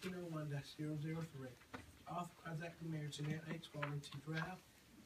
1901-003. Authorize acting mayor Jeanette H. Walden to draft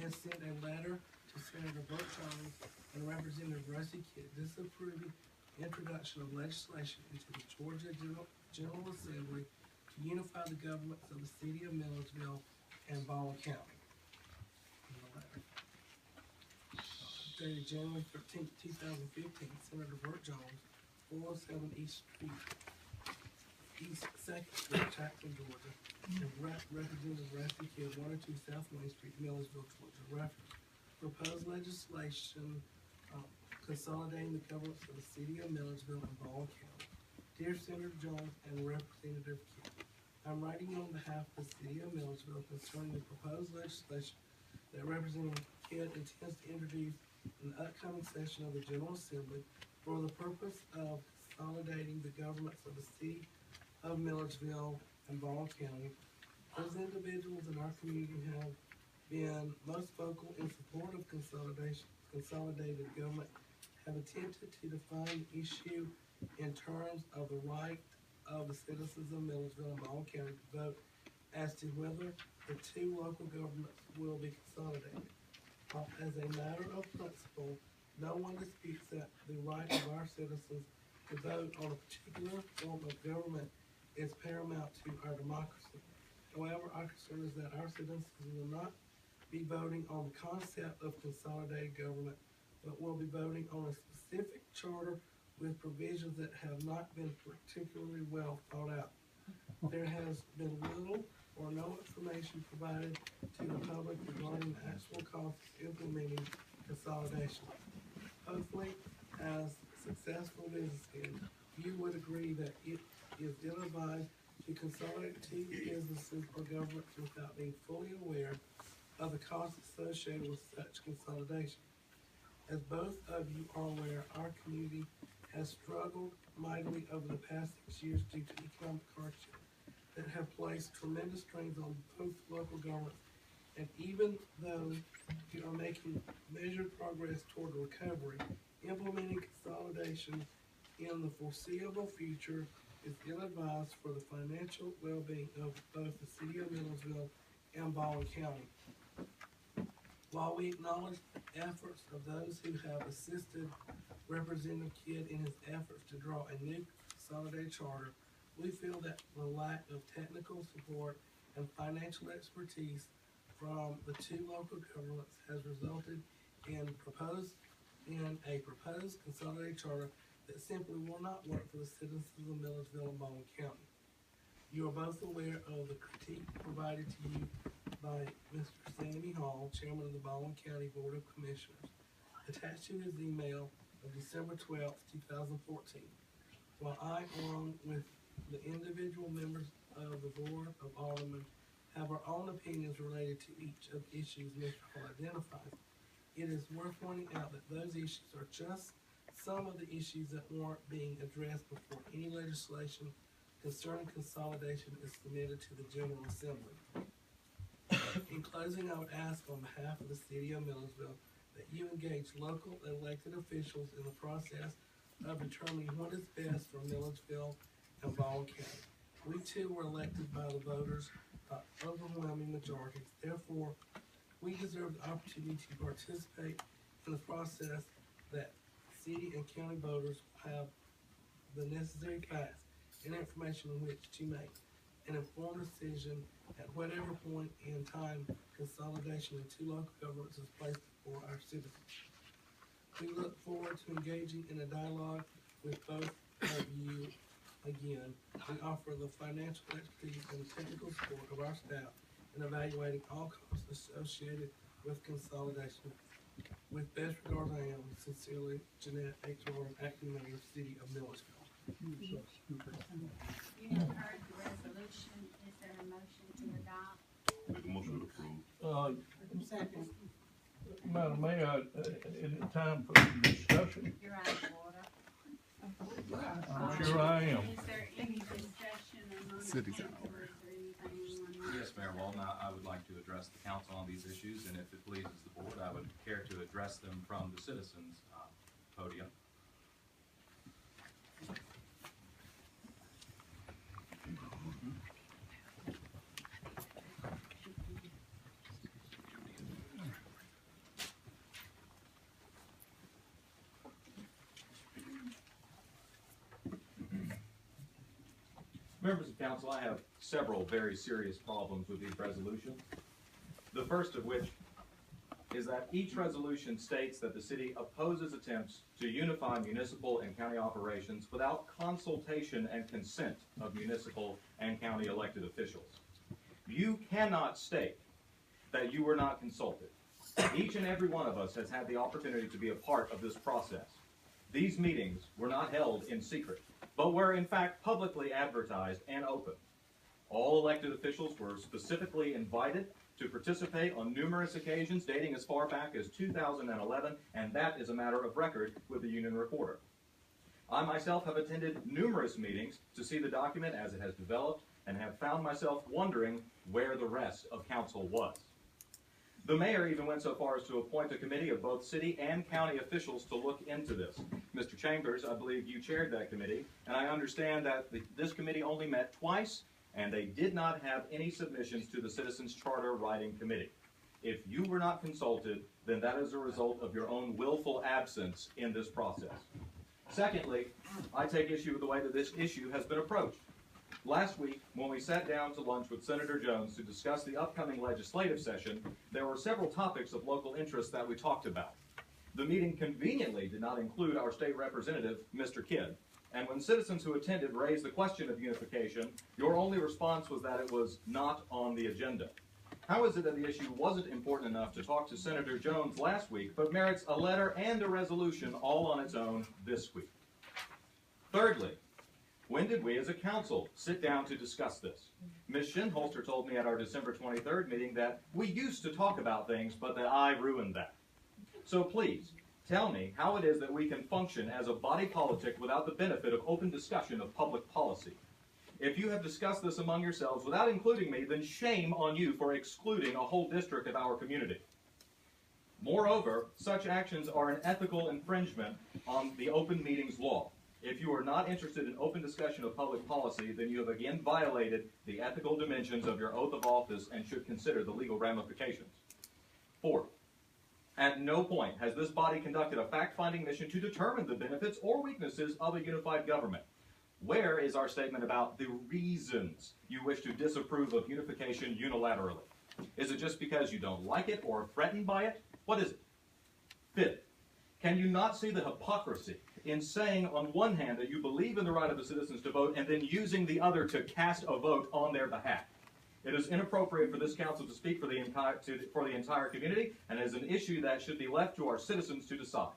and send a letter to Senator Burt Jones and Representative Rusty Kidd disapproving introduction of legislation into the Georgia General Assembly to unify the governments of the city of Milledgeville and Baldwin County. Dated January 13th, 2015, Senator Burt Jones, 407 East Street, East 2nd Street, Jackson, Georgia, and Representative Rusty Kidd, 102 South Main Street, Milledgeville, Georgia. Reference proposed legislation consolidating the governments of the city of Milledgeville and Baldwin County. Dear Senator Jones and Representative Kidd, I'm writing on behalf of the city of Milledgeville concerning the proposed legislation that Representative Kidd intends to introduce in the upcoming session of the General Assembly for the purpose of consolidating the governments of the city of Milledgeville and Baldwin County. Those individuals in our community have been most vocal in support of consolidated government, have attempted to define the issue in terms of the right of the citizens of Milledgeville and Baldwin County to vote as to whether the two local governments will be consolidated. As a matter of principle, no one disputes that the right of our citizens to vote on a particular form of government is paramount to our democracy. However, our concern is that our citizens will not be voting on the concept of consolidated government, but will be voting on a specific charter with provisions that have not been particularly well thought out. There has been little or no information provided to the public regarding the actual costs of implementing consolidation. Hopefully, as successful businessmen, you would agree that it is ill-advised to consolidate two businesses or governments without being fully aware of the costs associated with such consolidation. As both of you are aware, our community has struggled mightily over the past 6 years due to economic hardship that have placed tremendous strains on both local governments. And even though we are making measured progress toward recovery, implementing consolidation in the foreseeable future is ill-advised for the financial well-being of both the city of Milledgeville and Baldwin County. While we acknowledge the efforts of those who have assisted Representative Kidd in his efforts to draw a new consolidated charter, we feel that the lack of technical support and financial expertise from the two local governments has resulted in a proposed consolidated charter that simply will not work for the citizens of Milledgeville and Baldwin County. You are both aware of the critique provided to you by Mr. Sammy Hall, Chairman of the Baldwin County Board of Commissioners, attached to his email of December 12th, 2014. While I, along with the individual members of the Board of Aldermen, have our own opinions related to each of the issues Mr. Hall identified, it is worth pointing out that those issues are just some of the issues that warrant being addressed before any legislation concerning consolidation is submitted to the General Assembly. In closing, I would ask on behalf of the city of Milledgeville that you engage local elected officials in the process of determining what is best for Milledgeville and Baldwin County. We too were elected by the voters by overwhelming majorities. Therefore, we deserve the opportunity to participate in the process that city and county voters have the necessary facts and information in which to make an informed decision at whatever point in time consolidation of two local governments is placed before our citizens. We look forward to engaging in a dialogue with both of you again. We offer the financial expertise and technical support of our staff in evaluating all costs associated with consolidation. With best regards, I am sincerely Jeanette H. Walden, Acting Mayor, City of Milledgeville. You have heard the resolution. Is there a motion to adopt? Make a motion to approve. Second. Madam Mayor, is it time for discussion? You're out of order. I'm sure I am. Is there any discussion among the City's out council? of order. Is there anything you want to? Yes, Mayor Walden, I would like to address the council on these issues, and if it pleases the board, I would care to address them from the citizens' podium. Members of council, I have several very serious problems with these resolutions. The first of which is that each resolution states that the city opposes attempts to unify municipal and county operations without consultation and consent of municipal and county elected officials. You cannot state that you were not consulted. Each and every one of us has had the opportunity to be a part of this process. These meetings were not held in secret, but were in fact publicly advertised and open. All elected officials were specifically invited to participate on numerous occasions dating as far back as 2011, and that is a matter of record with the Union Reporter. I myself have attended numerous meetings to see the document as it has developed and have found myself wondering where the rest of council was. The mayor even went so far as to appoint a committee of both city and county officials to look into this. Mr. Chambers, I believe you chaired that committee, and I understand that this committee only met twice, and they did not have any submissions to the Citizens Charter Writing Committee. If you were not consulted, then that is a result of your own willful absence in this process. Secondly, I take issue with the way that this issue has been approached. Last week, when we sat down to lunch with Senator Jones to discuss the upcoming legislative session, there were several topics of local interest that we talked about. The meeting conveniently did not include our state representative, Mr. Kidd, and when citizens who attended raised the question of unification, your only response was that it was not on the agenda. How is it that the issue wasn't important enough to talk to Senator Jones last week, but merits a letter and a resolution all on its own this week? Thirdly, when did we as a council sit down to discuss this? Ms. Shinholster told me at our December 23rd meeting that we used to talk about things, but that I ruined that. So please, tell me how it is that we can function as a body politic without the benefit of open discussion of public policy. If you have discussed this among yourselves without including me, then shame on you for excluding a whole district of our community. Moreover, such actions are an ethical infringement on the open meetings law. If you are not interested in open discussion of public policy, then you have again violated the ethical dimensions of your oath of office and should consider the legal ramifications. Fourth, at no point has this body conducted a fact-finding mission to determine the benefits or weaknesses of a unified government. Where is our statement about the reasons you wish to disapprove of unification unilaterally? Is it just because you don't like it or are threatened by it? What is it? Fifth, can you not see the hypocrisy in saying on one hand that you believe in the right of the citizens to vote and then using the other to cast a vote on their behalf? It is inappropriate for this council to speak for the entire community, and is an issue that should be left to our citizens to decide.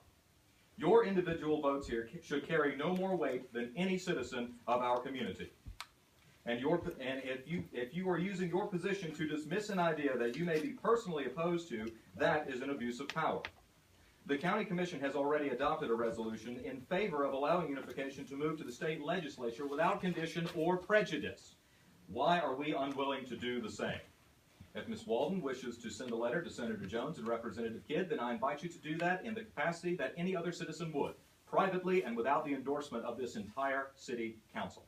Your individual votes here should carry no more weight than any citizen of our community. And if you are using your position to dismiss an idea that you may be personally opposed to, that is an abuse of power. The County Commission has already adopted a resolution in favor of allowing unification to move to the state legislature without condition or prejudice. Why are we unwilling to do the same? If Ms. Walden wishes to send a letter to Senator Jones and Representative Kidd, then I invite you to do that in the capacity that any other citizen would, privately and without the endorsement of this entire city council.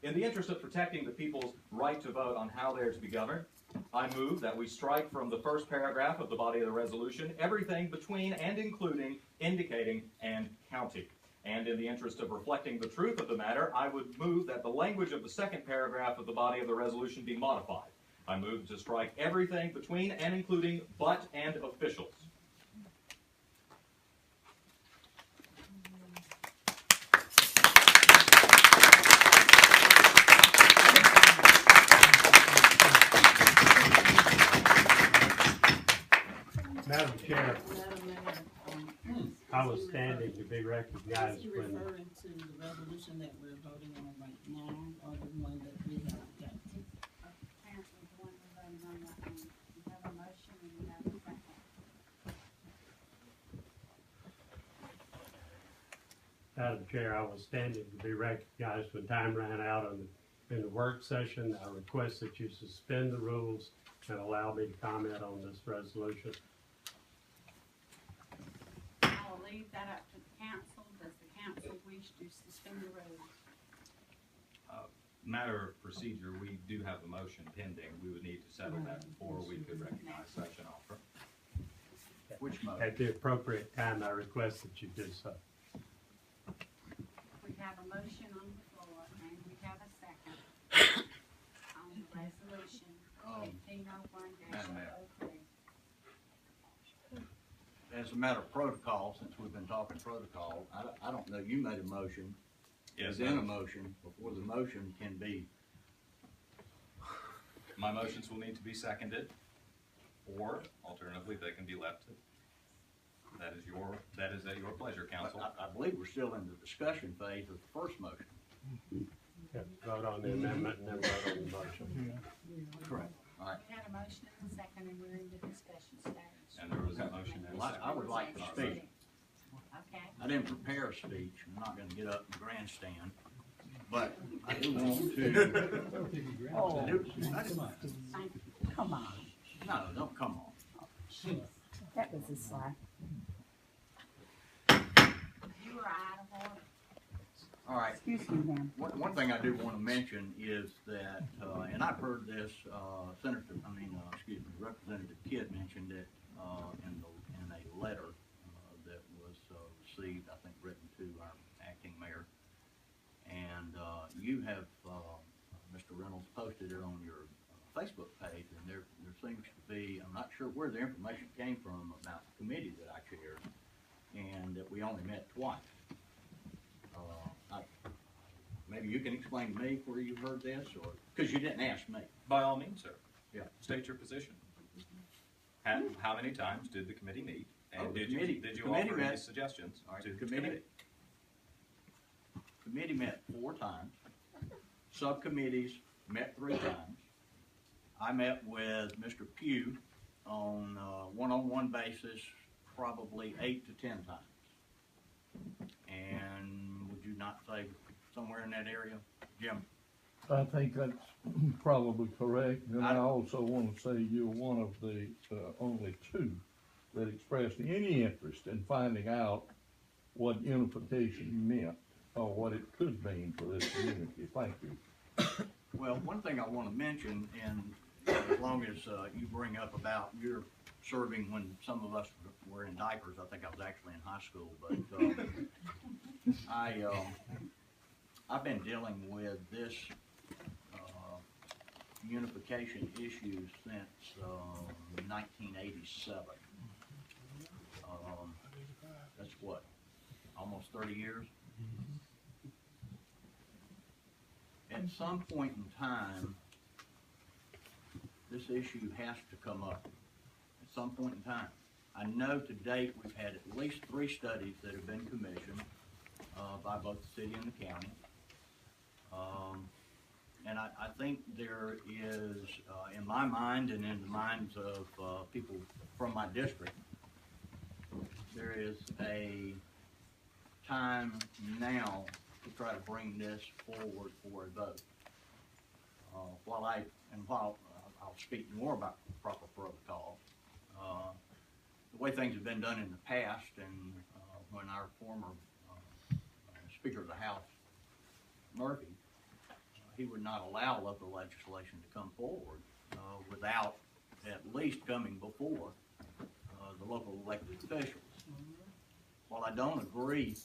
In the interest of protecting the people's right to vote on how they are to be governed, I move that we strike from the first paragraph of the body of the resolution everything between and including, indicating, and county. And in the interest of reflecting the truth of the matter, I would move that the language of the second paragraph of the body of the resolution be modified. I move to strike everything between and including but and officials. Madam Chair, I was standing to be recognized Is he when, referring to the resolution that we're voting on right now, or the one that we have got? Apparently, the one we're voting on right now, you have a motion and you have a second. Madam Chair, I was standing to be recognized when time ran out in the work session. I request that you suspend the rules and allow me to comment on this resolution. I will leave that up to the council. Does the council wish to suspend the rules? Matter of procedure, we do have a motion pending. We would need to settle that before we could recognize such an offer. Which motion? At the appropriate time, I request that you do so. We have a motion on the floor and we have a second. Resolution Um, 1501 Madam Mayor. 03. As a matter of protocol, since we've been talking protocol, I don't know, you made a motion. Yes, Within a motion, before the motion can be, my motions will need to be seconded, or alternatively, they can be left. That is at your pleasure, council. I believe we're still in the discussion phase of the first motion. Yeah, vote on the amendment and then vote on the motion. Correct. All right. We had a motion and a second, and we're in the discussion stage. And there was a motion and a Well, second. I would like to speak. Okay. I didn't prepare a speech, I'm not gonna get up and grandstand, but I do want to. Oh, Come on. No, don't come on. That was a slide. You were out of order. All right. Excuse me, ma'am. One thing I do want to mention is that, and I've heard this, Representative Kidd mentioned it, in a letter, that was, received, I think, written to our acting mayor. And, you have, Mr. Reynolds posted it on your Facebook page, and there seems to be, I'm not sure where the information came from about the committee that I chaired, and that we only met twice. Maybe you can explain to me where you heard this, or, because you didn't ask me. By all means, sir. Yeah. State your position. How many times did the committee meet? And Oh, did committee- you committee offer any met- suggestions All right, to the committee- committee? Committee met 4 times. Subcommittees met 3 times. I met with Mr. Pugh on a one-on-one basis probably 8 to 10 times. And would you not say somewhere in that area, Jim? I think that's probably correct, and I also want to say you're one of the, only 2 that expressed any interest in finding out what unification meant, or what it could mean for this community. Thank you. Well, one thing I want to mention, and as long as you bring up about your serving when some of us were in diapers, I think I was actually in high school, but I've been dealing with this unification issue since 1987. That's what, almost 30 years? At some point in time, this issue has to come up. At some point in time. I know to date we've had at least 3 studies that have been commissioned by both the city and the county. And I think there is, in my mind and in the minds of people from my district, there is a time now to try to bring this forward for a vote. While I'll speak more about proper protocol, the way things have been done in the past, and when our former Speaker of the House, Murphy, he would not allow local legislation to come forward without at least coming before the local elected officials. While I don't agree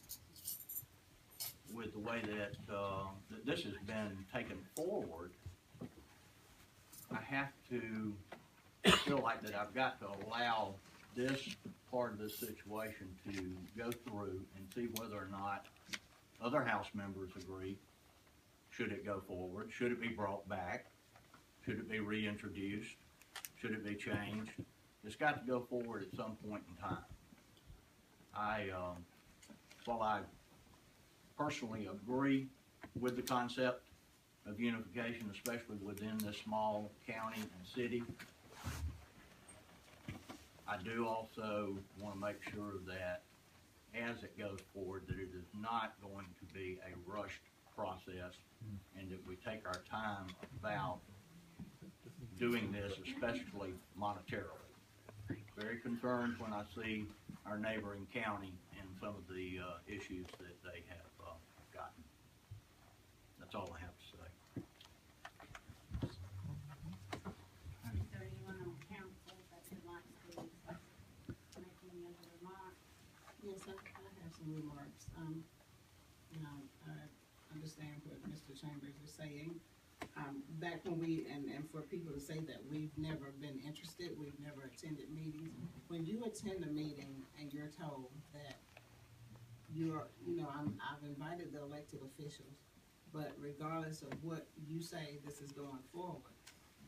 with the way that this has been taken forward, I have to feel like that I've got to allow this part of the situation to go through and see whether or not other House members agree. Should it go forward? Should it be brought back? Should it be reintroduced? Should it be changed? It's got to go forward at some point in time. While I personally agree with the concept of unification, especially within this small county and city, I do also want to make sure that as it goes forward, that it is not going to be a rushed process, and that we take our time about doing this, especially monetarily. Very concerned when I see our neighboring county and some of the issues that they have gotten. That's all I have to say. Is there anyone on council that would like to make any other remarks? yes, I have some remarks. I understand what Mr. Chambers is saying. back when we, and for people to say that we've never been interested, we've never attended meetings. When you attend a meeting and you're told that I've invited the elected officials, but regardless of what you say, this is going forward,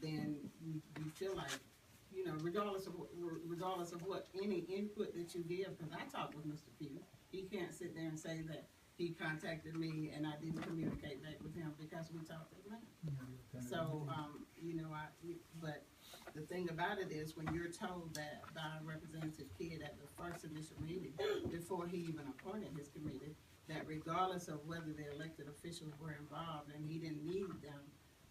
then you feel like, regardless of what any input that you give, because I talked with Mr. Peters, he can't sit there and say that he contacted me and I didn't communicate back with him because we talked at length. So, but the thing about it is when you're told that by Representative Kidd at the first initial meeting, before he even appointed his committee, that regardless of whether the elected officials were involved, and he didn't need them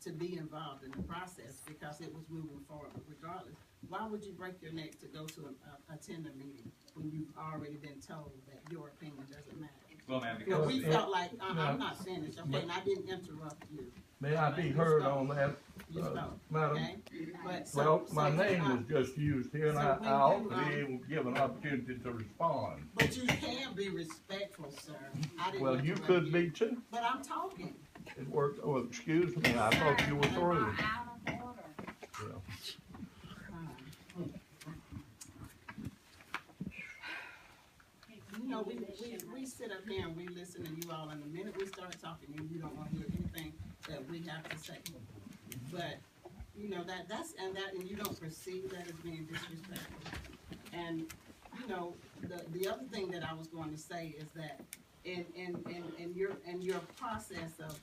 to be involved in the process because it was moving forward regardless, why would you break your neck to go to attend a meeting when you've already been told that your opinion doesn't matter? Well, ma'am, Because because we felt like, I'm not finished, okay, and I didn't interrupt you. May I be heard on that, You spoke, Madam? okay? But Well, my so name was just used here, and so I when ought you, to be able to give an opportunity to respond. But you can be respectful, sir. I didn't Well, you interrupt could be too. But I'm talking. It worked, oh, excuse me, I thought you were Sir, through. we're out of order. Yeah. We sit up here and we listen to you all, and the minute we start talking, and you don't want to hear anything that we have to say. But, and you don't perceive that as being disrespectful. And, the other thing that I was going to say is that in your process of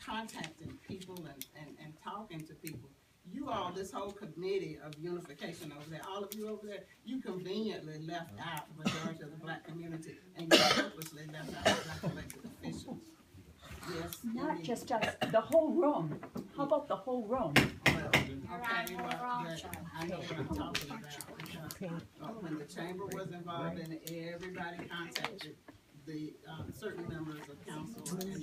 contacting people and talking to people, you all, this whole committee of unification over there, all of you over there, you conveniently left out the majority of the black community, and you purposely left out the black elected officials. Yes. Not indeed. just us, the whole room. How about the whole room? Well, okay, but I know what I'm talking about, because when the chamber was involved and everybody contacted the certain members of council, and then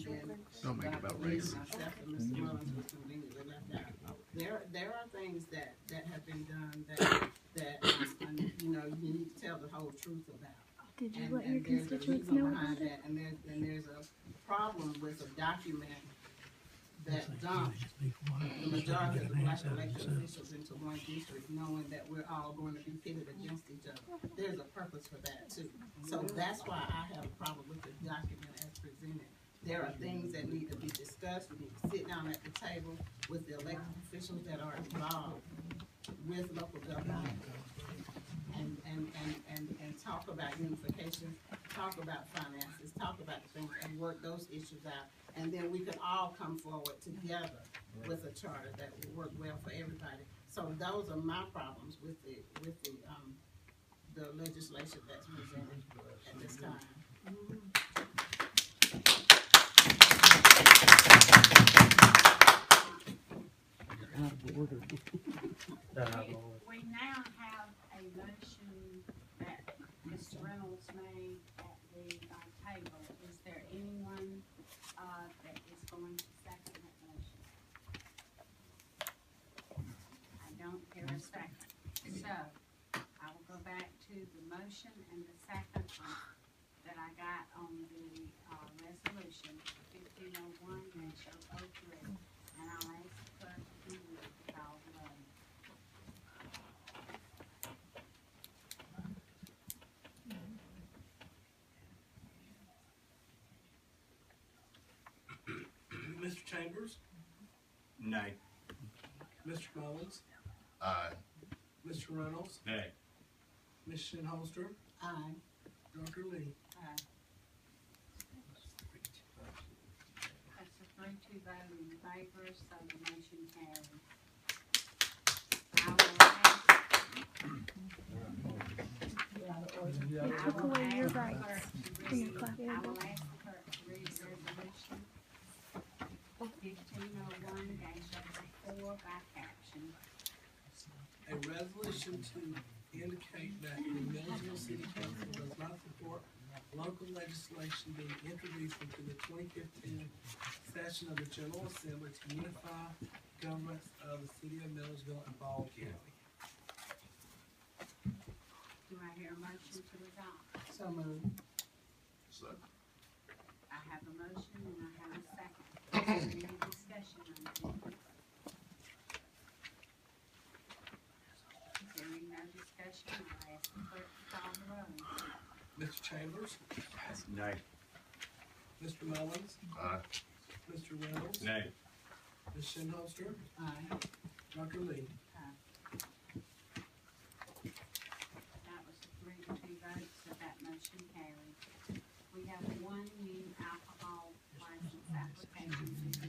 Don't make it about race. myself and Mr. Mullins was conveniently left out. There are things that have been done that you need to tell the whole truth about. Did you And let your there's a constituents reason know behind about it? that, and there's a problem with a document that dumped the majority of the black elected officials into one district, knowing that we're all going to be pitted against each other. There's a purpose for that too. So that's why I have a problem with the document as presented. There are things that need to be discussed. We need to sit down at the table with the elected officials that are involved with local government and talk about unification, talk about finances, talk about things, and work those issues out. And then we could all come forward together with a charter that will work well for everybody. So those are my problems with the legislation that's presented at this time. We now have a motion that Mr. Reynolds made at the table. Is there anyone that is going to second that motion? I don't hear a second. So I will go back to the motion and the second that I got on the resolution 1501-003, and I'll ask the clerk to call the roll. Mr. Chambers, Nay. Mr. Mullins, Aye. Mr. Reynolds, Nay. Ms. Shinholster, Aye. Dr. Lee. That's a 3-2 vote in favor, so the motion carries. I Took will away your ask the rights. clerk to Can you read, clap I your will ask the clerk to read resolution 1501-04 by caption. A resolution to indicate that the Milledgeville City Council does not support local legislation being introduced into the 2015 session of the General Assembly to unify governments of the city of Milledgeville and Ball County. Do I hear a motion to adopt? So moved. Second. I have a motion and I have a second. Any discussion on it? Hearing no discussion, I'll ask the clerk to call the roll. Mr. Chambers, Nay. Mr. Mullins, Aye. Mr. Reynolds, Nay. Ms. Shinholster, Aye. Dr. Lee. That was 3-2 votes, so that motion carried. We have one new alcohol license application to